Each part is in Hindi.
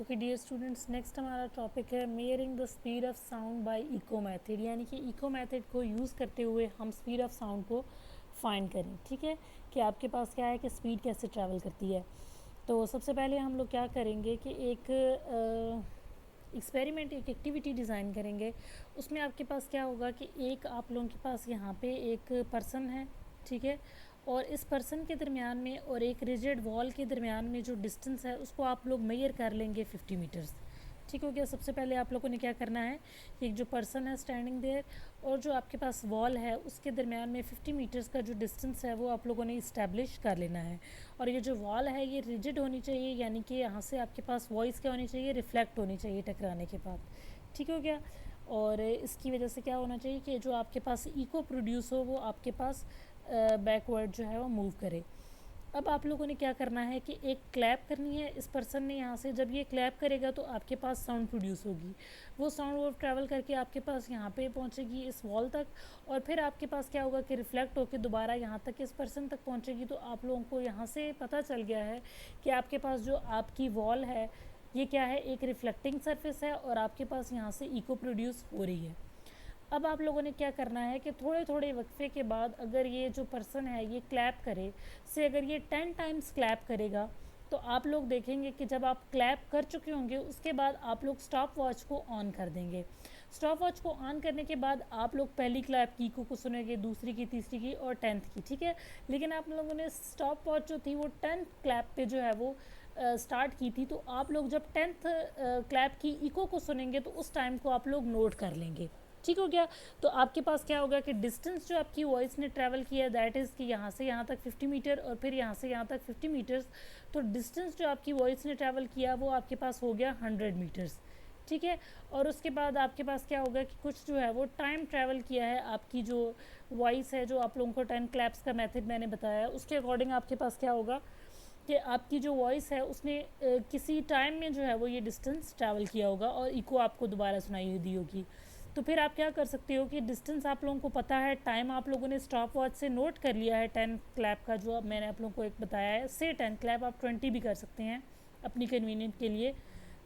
ओके डियर स्टूडेंट्स, नेक्स्ट हमारा टॉपिक है measuring the speed of sound by echo method, यानी कि इको मेथड को यूज़ करते हुए हम स्पीड ऑफ साउंड को फाइंड करें। ठीक है, कि आपके पास क्या है कि स्पीड कैसे ट्रैवल करती है। तो सबसे पहले हम लोग क्या करेंगे कि एक एक्सपेरिमेंट, एक एक्टिविटी डिज़ाइन करेंगे। उसमें आपके पास क्या होगा कि एक आप लोगों के पास यहाँ पे एक पर्सन है, ठीक है, और इस पर्सन के दरमियान में और एक रिजिड वॉल के दरमियान में जो डिस्टेंस है उसको आप लोग मेजर कर लेंगे 50 मीटर्स। ठीक हो गया। सबसे पहले आप लोगों ने क्या करना है कि एक जो पर्सन है स्टैंडिंग देयर और जो आपके पास वॉल है उसके दरमियान में 50 मीटर्स का जो डिस्टेंस है वो आप लोगों ने इस्टेब्लिश कर लेना है। और ये जो वॉल है ये रिजिड होनी चाहिए, यानी कि यहाँ से आपके पास वॉइस क्या होनी चाहिए, रिफ्लेक्ट होनी चाहिए टकराने के बाद। ठीक हो गया। और इसकी वजह से क्या होना चाहिए कि जो आपके पास इको प्रोड्यूस हो वो आपके पास बैकवर्ड जो है वो मूव करे। अब आप लोगों ने क्या करना है कि एक क्लैप करनी है इस पर्सन ने यहाँ से। जब ये क्लैप करेगा तो आपके पास साउंड प्रोड्यूस होगी। वो साउंड वो ट्रैवल करके आपके पास यहाँ पे पहुँचेगी इस वॉल तक, और फिर आपके पास क्या होगा कि रिफ्लेक्ट होकर दोबारा यहाँ तक इस पर्सन तक पहुँचेगी। तो आप लोगों को यहाँ से पता चल गया है कि आपके पास जो आपकी वॉल है ये क्या है, एक रिफ्लेक्टिंग सरफेस है और आपके पास यहाँ से इको प्रोड्यूस हो रही है। अब आप लोगों ने क्या करना है कि थोड़े थोड़े वक्फे के बाद अगर ये जो पर्सन है ये क्लैप करे, से अगर ये 10 टाइम्स क्लैप करेगा तो आप लोग देखेंगे कि जब आप क्लैप कर चुके होंगे उसके बाद आप लोग स्टॉप वॉच को ऑन कर देंगे। स्टॉप वॉच को ऑन करने के बाद आप लोग पहली क्लैप की को सुनेंगे, दूसरी की, तीसरी की और 10th की। ठीक है, लेकिन आप लोगों ने स्टॉप वॉच जो थी वो 10th क्लैप पे जो है वो स्टार्ट की थी। तो आप लोग जब 10th क्लैप की इको को सुनेंगे तो उस टाइम को आप लोग नोट कर लेंगे। ठीक हो गया। तो आपके पास क्या होगा कि डिस्टेंस जो आपकी वॉइस ने ट्रैवल किया दैट इज़ कि यहाँ से यहाँ तक 50 मीटर और फिर यहाँ से यहाँ तक 50 मीटर्स। तो डिस्टेंस जो आपकी वॉइस ने ट्रैवल किया वो आपके पास हो गया 100 मीटर्स। ठीक है, और उसके बाद आपके पास क्या होगा कि कुछ जो है वो टाइम ट्रैवल किया है आपकी जो वॉइस है, जो आप लोगों को 10 क्लैप्स का मेथड मैंने बताया उसके अकॉर्डिंग आपके पास क्या होगा कि आपकी जो वॉइस है उसने किसी टाइम में जो है वो ये डिस्टेंस ट्रैवल किया होगा और इको आपको दोबारा सुनाई दी होगी। तो फिर आप क्या कर सकते हो कि डिस्टेंस आप लोगों को पता है, टाइम आप लोगों ने स्टॉप वॉच से नोट कर लिया है 10 क्लैप का जो अब मैंने आप लोगों को एक बताया है, से 10 क्लैप आप 20 भी कर सकते हैं अपनी कन्वीनियंट के लिए।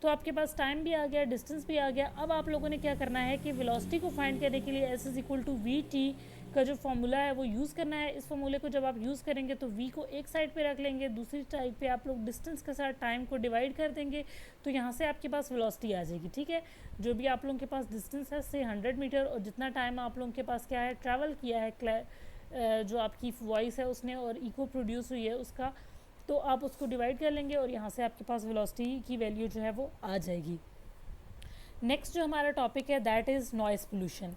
तो आपके पास टाइम भी आ गया, डिस्टेंस भी आ गया। अब आप लोगों ने क्या करना है कि वेलोसिटी को फाइंड करने के लिए S is equal to v t का जो फॉर्मूला है वो यूज़ करना है। इस फॉर्मूले को जब आप यूज़ करेंगे तो v को एक साइड पे रख लेंगे, दूसरी साइड पे आप लोग डिस्टेंस के साथ टाइम को डिवाइड कर देंगे, तो यहाँ से आपके पास वेलोसिटी आ जाएगी। ठीक है, जो भी आप लोगों के पास डिस्टेंस है से 100 मीटर और जितना टाइम आप लोगों के पास क्या है ट्रैवल किया है जो आपकी वॉइस है उसने और इको प्रोड्यूस हुई है उसका, तो आप उसको डिवाइड कर लेंगे और यहाँ से आपके पास वेलोसिटी की वैल्यू जो है वो आ जाएगी। नेक्स्ट जो हमारा टॉपिक है दैट इज़ नॉइज़ पोल्यूशन।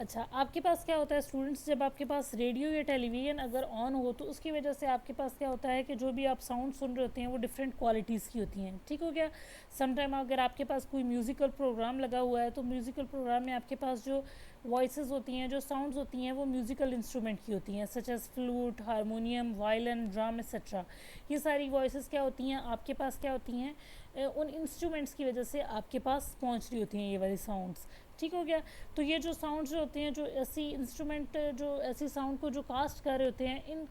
अच्छा, आपके पास क्या होता है स्टूडेंट्स, जब आपके पास रेडियो या टेलीविज़न अगर ऑन हो तो उसकी वजह से आपके पास क्या होता है कि जो भी आप साउंड सुन रहे होते हैं वो डिफरेंट क्वालिटीज़ की होती हैं। ठीक हो गया। समटाइम अगर आपके पास कोई म्यूज़िकल प्रोग्राम लगा हुआ है तो म्यूज़िकल प्रोग्राम में आपके पास जो वॉइसेस होती हैं, जो साउंड्स होती हैं वो म्यूज़िकल इंस्ट्रूमेंट की होती हैं, such as flute, harmonium, violin, drum etcetera. ये सारी वॉइसेस क्या होती हैं आपके पास, क्या होती हैं उन इंस्ट्रूमेंट्स की वजह से आपके पास पहुंच रही होती हैं ये वाली साउंड्स। ठीक हो गया। तो ये जो साउंड्स जो होते हैं, जो ऐसी इंस्ट्रूमेंट जो ऐसी साउंड को जो कास्ट कर रहे होते हैं, इन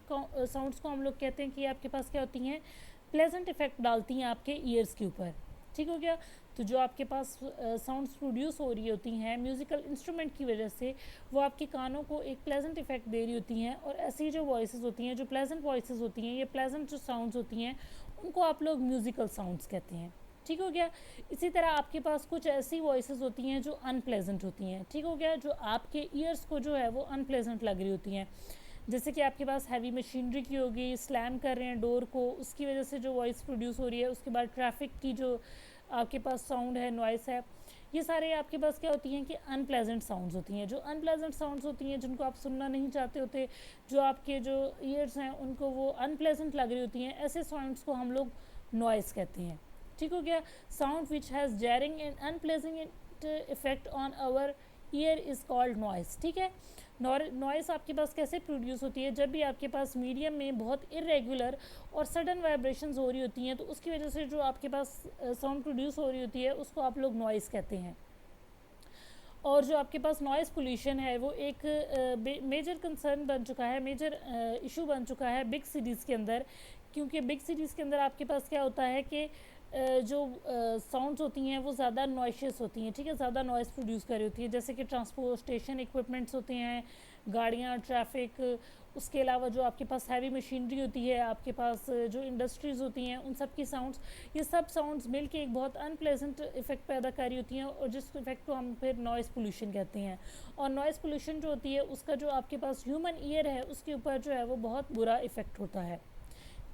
साउंड्स को हम लोग कहते हैं कि आपके पास क्या होती हैं, प्लेजेंट इफेक्ट डालती हैं आपके ईयर्स के ऊपर। ठीक हो गया। तो जो आपके पास साउंड्स प्रोड्यूस हो रही होती हैं म्यूज़िकल इंस्ट्रूमेंट की वजह से, वो आपके कानों को एक प्लेजेंट इफेक्ट दे रही होती हैं। और ऐसी जो वॉइसेस होती हैं, जो प्लेजेंट वॉइसेस होती हैं, ये प्लेजेंट जो साउंड्स होती हैं उनको आप लोग म्यूज़िकल साउंड्स कहते हैं। ठीक हो गया। इसी तरह आपके पास कुछ ऐसी वॉइसेस होती हैं जो अनप्लेजेंट होती हैं। ठीक हो गया, जो आपके ईयर्स को जो है वो अनप्लेजेंट लग रही होती हैं। जैसे कि आपके पास हैवी मशीनरी की होगी, स्लैम कर रहे हैं डोर को, उसकी वजह से जो वॉइस प्रोड्यूस हो रही है। उसके बाद ट्रैफिक की जो आपके पास साउंड है, नॉइस है, ये सारे आपके पास क्या होती हैं कि अनप्लेजेंट साउंड्स होती हैं। जो अनप्लेजेंट साउंड्स होती हैं जिनको आप सुनना नहीं चाहते होते, जो आपके जो ईयर्स हैं उनको वो अनप्लेजेंट लग रही होती हैं, ऐसे साउंड्स को हम लोग नॉइस कहते हैं। ठीक हो गया। Sound which has jarring and unpleasant effect on our ear is called noise. ठीक है, नॉइस आपके पास कैसे प्रोड्यूस होती है, जब भी आपके पास मीडियम में बहुत इरेगुलर और सडन वाइब्रेशंस हो रही होती हैं तो उसकी वजह से जो आपके पास साउंड प्रोड्यूस हो रही होती है उसको आप लोग नॉइस कहते हैं। और जो आपके पास नॉइज़ पोल्यूशन है वो एक मेजर कंसर्न बन चुका है, मेजर इशू बन चुका है बिग सिटीज़ के अंदर। क्योंकि बिग सिटीज़ के अंदर आपके पास क्या होता है कि जो साउंड्स होती हैं वो ज़्यादा नॉइशियस होती हैं, ठीक है, ज़्यादा नॉइस प्रोड्यूस कर रही होती है, जैसे कि ट्रांसपोर्टेशन इक्विपमेंट्स होते हैं, गाड़ियाँ, ट्रैफिक, उसके अलावा जो आपके पास हैवी मशीनरी होती है, आपके पास जो इंडस्ट्रीज़ होती हैं, उन सब की साउंड्स, ये सब साउंड्स मिल के एक बहुत अनप्लेजेंट इफेक्ट पैदा कर रही होती हैं, और जिस इफेक्ट को हम फिर नॉइज़ पोल्यूशन कहते हैं। और नॉइज़ पोल्यूशन जो होती है उसका जो आपके पास ह्यूमन ईयर है उसके ऊपर जो है वो बहुत बुरा इफेक्ट होता है,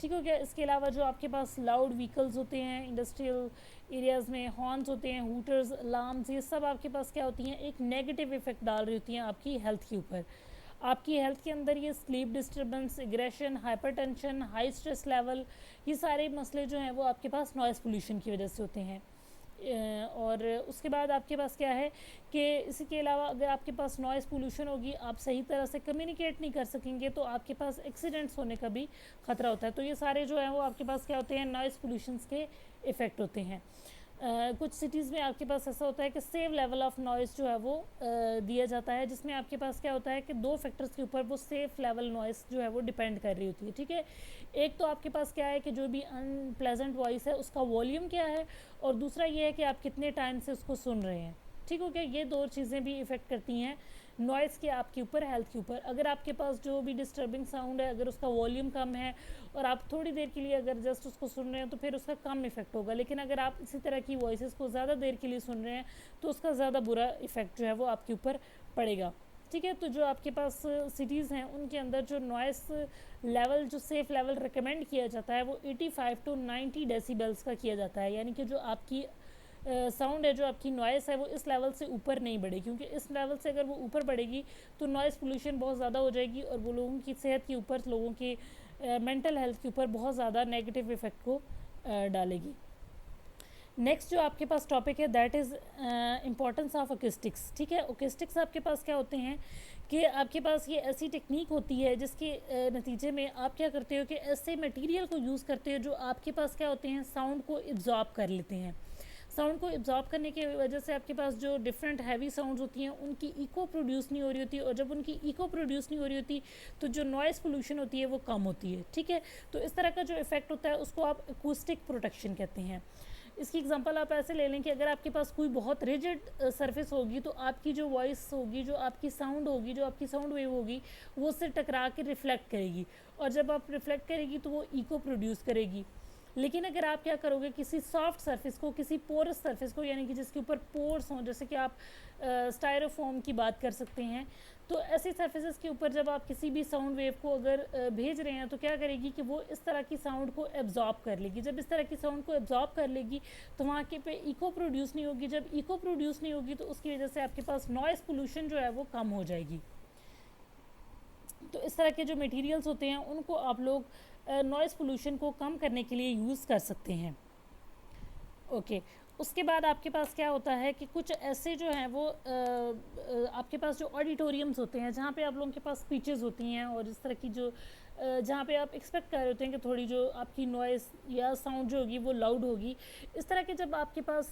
ठीक हो गया। इसके अलावा जो आपके पास लाउड व्हीकल्स होते हैं इंडस्ट्रियल एरियाज़ में, हॉर्न्स होते हैं, हूटर्स, अलार्म्स, ये सब आपके पास क्या होती हैं, एक नेगेटिव इफेक्ट डाल रही होती हैं आपकी हेल्थ के ऊपर। आपकी हेल्थ के अंदर ये sleep disturbance, aggression, hypertension, high stress level, ये सारे मसले जो हैं वो आपके पास नॉइज़ पोल्यूशन की वजह से होते हैं। और उसके बाद आपके पास क्या है कि इसी के अलावा अगर आपके पास नॉइज़ पोल्यूशन होगी, आप सही तरह से कम्युनिकेट नहीं कर सकेंगे, तो आपके पास एक्सीडेंट्स होने का भी ख़तरा होता है। तो ये सारे जो है वो आपके पास क्या होते हैं, नॉइज़ पोल्यूशंस के इफ़ेक्ट होते हैं। कुछ सिटीज़ में आपके पास ऐसा होता है कि सेव लेवल ऑफ नॉइज़ जो है वो दिया जाता है, जिसमें आपके पास क्या होता है कि दो फैक्टर्स के ऊपर वो सेफ लेवल नॉइज़ जो है वो डिपेंड कर रही होती है, ठीक है। एक तो आपके पास क्या है कि जो भी अनप्लेजेंट वॉइस है उसका वॉल्यूम क्या है, और दूसरा ये है कि आप कितने टाइम से उसको सुन रहे हैं, ठीक हो गया। ये दो चीज़ें भी इफ़ेक्ट करती हैं नॉइज़ के आपके ऊपर, हेल्थ के ऊपर। अगर आपके पास जो भी डिस्टर्बिंग साउंड है, अगर उसका वॉल्यूम कम है और आप थोड़ी देर के लिए अगर जस्ट उसको सुन रहे हैं तो फिर उसका कम इफेक्ट होगा, लेकिन अगर आप इसी तरह की वॉइसेस को ज़्यादा देर के लिए सुन रहे हैं तो उसका ज़्यादा बुरा इफेक्ट जो है वो आपके ऊपर पड़ेगा, ठीक है। तो जो आपके पास सिटीज़ हैं उनके अंदर जो नॉइस लेवल, जो सेफ़ लेवल रिकमेंड किया जाता है वो 85 टू 90 डेसिबल्स का किया जाता है, यानी कि जो आपकी साउंड है, जो आपकी नॉइस है वो इस लेवल से ऊपर नहीं बढ़ेगी, क्योंकि इस लेवल से अगर वो ऊपर बढ़ेगी तो नॉइस पोल्यूशन बहुत ज़्यादा हो जाएगी और वो लोगों की सेहत के ऊपर, लोगों के मेंटल हेल्थ के ऊपर बहुत ज़्यादा नेगेटिव इफ़ेक्ट को डालेगी। नेक्स्ट जो आपके पास टॉपिक है दैट इज़ इम्पॉर्टेंस ऑफ ओकेस्टिक्स, ठीक है। ओकेस्टिक्स आपके पास क्या होते हैं कि आपके पास ये ऐसी टेक्निक होती है जिसके नतीजे में आप क्या करते हो कि ऐसे मटेरियल को यूज़ करते हो जो आपके पास क्या होते हैं, साउंड को एब्जॉर्ब कर लेते हैं। साउंड को एब्जॉर्ब करने की वजह से आपके पास जो डिफरेंट हैवी साउंड्स होती हैं उनकी इको प्रोड्यूस नहीं हो रही होती, और जब उनकी इको प्रोड्यूस नहीं हो रही होती तो जो नॉइज़ पोल्यूशन होती है वो कम होती है, ठीक है। तो इस तरह का जो इफेक्ट होता है उसको आप एकूस्टिक प्रोटेक्शन कहते हैं। इसकी एग्जांपल आप ऐसे ले लें कि अगर आपके पास कोई बहुत रिजिड सरफेस होगी तो आपकी जो वॉइस होगी, जो आपकी साउंड होगी, जो आपकी साउंड वेव होगी, वो उससे टकरा के रिफ्लेक्ट करेगी, और जब आप रिफ्लेक्ट करेगी तो वो इको प्रोड्यूस करेगी। लेकिन अगर आप क्या करोगे, किसी सॉफ्ट सरफेस को, किसी पोरस सरफेस को, यानी कि जिसके ऊपर पोर्स हों, जैसे कि आप स्टायरोफोम की बात कर सकते हैं, तो ऐसी सरफेसेस के ऊपर जब आप किसी भी साउंड वेव को अगर भेज रहे हैं तो क्या करेगी कि वो इस तरह की साउंड को एब्जॉर्ब कर लेगी। जब इस तरह की साउंड को एब्जॉर्ब कर लेगी तो वहाँ के पे इको प्रोड्यूस नहीं होगी। जब इको प्रोड्यूस नहीं होगी तो उसकी वजह से आपके पास नॉइज़ पोल्यूशन जो है वो कम हो जाएगी। तो इस तरह के जो मटेरियल्स होते हैं उनको आप लोग नॉइज़ पोल्यूशन को कम करने के लिए यूज़ कर सकते हैं। ओके, उसके बाद आपके पास क्या होता है कि कुछ ऐसे जो हैं वो आपके पास जो ऑडिटोरियम्स होते हैं जहाँ पे आप लोगों के पास स्पीचेस होती हैं, और इस तरह की जो जहाँ पे आप एक्सपेक्ट कर रहे होते हैं कि थोड़ी जो आपकी नॉइज़ या साउंड जो होगी वो लाउड होगी, इस तरह के जब आपके पास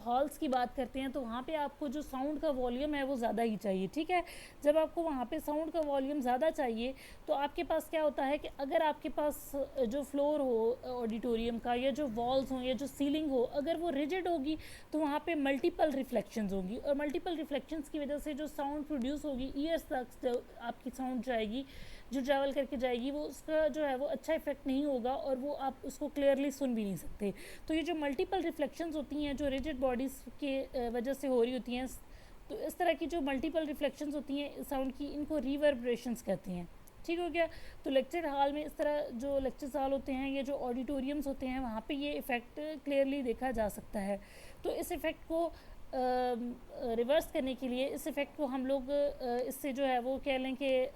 हॉल्स की बात करते हैं तो वहाँ पे आपको जो साउंड का वॉल्यूम है वो ज़्यादा ही चाहिए, ठीक है। जब आपको वहाँ पे साउंड का वॉल्यूम ज़्यादा चाहिए तो आपके पास क्या होता है कि अगर आपके पास जो फ्लोर हो ऑडिटोरियम का, या जो वॉल्स हों, या जो सीलिंग हो, अगर वो रिजिड होगी तो वहाँ पे मल्टीपल रिफ्लेक्शंस होंगी, और मल्टीपल रिफ्लेक्शंस की वजह से जो साउंड प्रोड्यूस होगी ईयर्स तक, जो आपकी साउंड जाएगी, जो ट्रैवल करके जाएगी, वो उसका जो है वो अच्छा इफेक्ट नहीं होगा, और वो आप उसको क्लियरली सुन भी नहीं सकते। तो ये जो मल्टीपल रिफ्लेक्शंस होती हैं जो रिजिड बॉडीज़ के वजह से हो रही होती हैं, तो इस तरह की जो मल्टीपल रिफ्लेक्शंस होती हैं साउंड की, इनको रिवर्बरेशंस कहते हैं, ठीक हो गया। तो लेक्चर हॉल में इस तरह जो लेक्चर हॉल होते हैं, ये जो ऑडिटोरियम्स होते हैं, वहाँ पे ये इफ़ेक्ट क्लियरली देखा जा सकता है। तो इस इफ़ेक्ट को रिवर्स करने के लिए, इस इफ़ेक्ट को हम लोग इससे जो है वो कह लें कि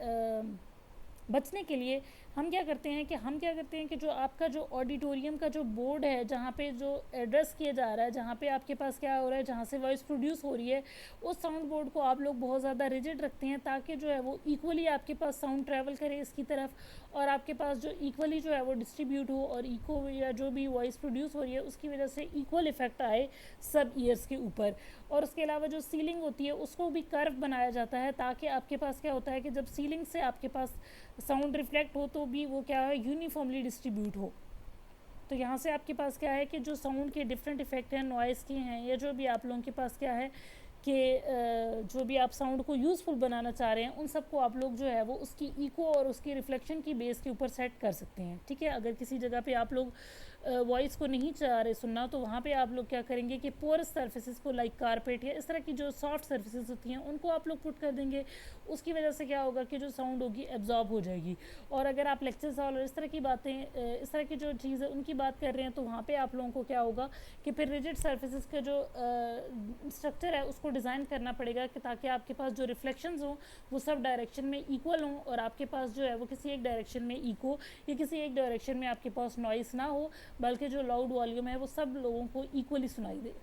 बचने के लिए हम क्या करते हैं कि जो आपका जो ऑडिटोरियम का जो बोर्ड है, जहाँ पे जो एड्रेस किया जा रहा है, जहाँ पे आपके पास क्या हो रहा है, जहाँ से वॉइस प्रोड्यूस हो रही है, उस साउंड बोर्ड को आप लोग बहुत ज़्यादा रिजिड रखते हैं, ताकि जो है वो इक्वली आपके पास साउंड ट्रैवल करे इसकी तरफ, और आपके पास जो इक्वली जो है वो डिस्ट्रीब्यूट हो, और इको या जो भी वॉइस प्रोड्यूस हो रही है उसकी वजह से इक्वल इफेक्ट आए सब ईयर्स के ऊपर। और उसके अलावा जो सीलिंग होती है उसको भी कर्व बनाया जाता है, ताकि आपके पास क्या होता है कि जब सीलिंग से आपके पास साउंड रिफ्लेक्ट हो तो भी वो क्या है, यूनिफॉर्मली डिस्ट्रीब्यूट हो। तो यहाँ से आपके पास क्या है कि जो साउंड के डिफरेंट इफ़ेक्ट हैं, नॉइज़ के हैं, या जो भी आप लोगों के पास क्या है कि जो भी आप साउंड को यूज़फुल बनाना चाह रहे हैं, उन सबको आप लोग जो है वो उसकी इको और उसकी रिफ्लेक्शन की बेस के ऊपर सेट कर सकते हैं। ठीक है, अगर किसी जगह पे आप लोग वॉइस को नहीं चाह रहे सुनना, तो वहाँ पे आप लोग क्या करेंगे कि पोरस सर्फेसिस को लाइक कारपेट या इस तरह की जो सॉफ्ट सर्फेसिस होती हैं उनको आप लोग पुट कर देंगे। उसकी वजह से क्या होगा कि जो साउंड होगी एब्जॉर्ब हो जाएगी। और अगर आप लेक्चर हॉल और इस तरह की बातें इस तरह की जो चीज़ है उनकी बात कर रहे हैं, तो वहाँ पे आप लोगों को क्या होगा कि फिर रिजिड सर्फेसिस का जो स्ट्रक्चर है उसको डिज़ाइन करना पड़ेगा कि ताकि आपके पास जो रिफ्लेक्शंस हों वो सब डायरेक्शन में इक्वल हों, और आपके पास जो है वो किसी एक डायरेक्शन में इको या किसी एक डायरेक्शन में आपके पास नॉइस ना हो, बल्कि जो लाउड वॉल्यूम है वो सब लोगों को इक्वली सुनाई दे।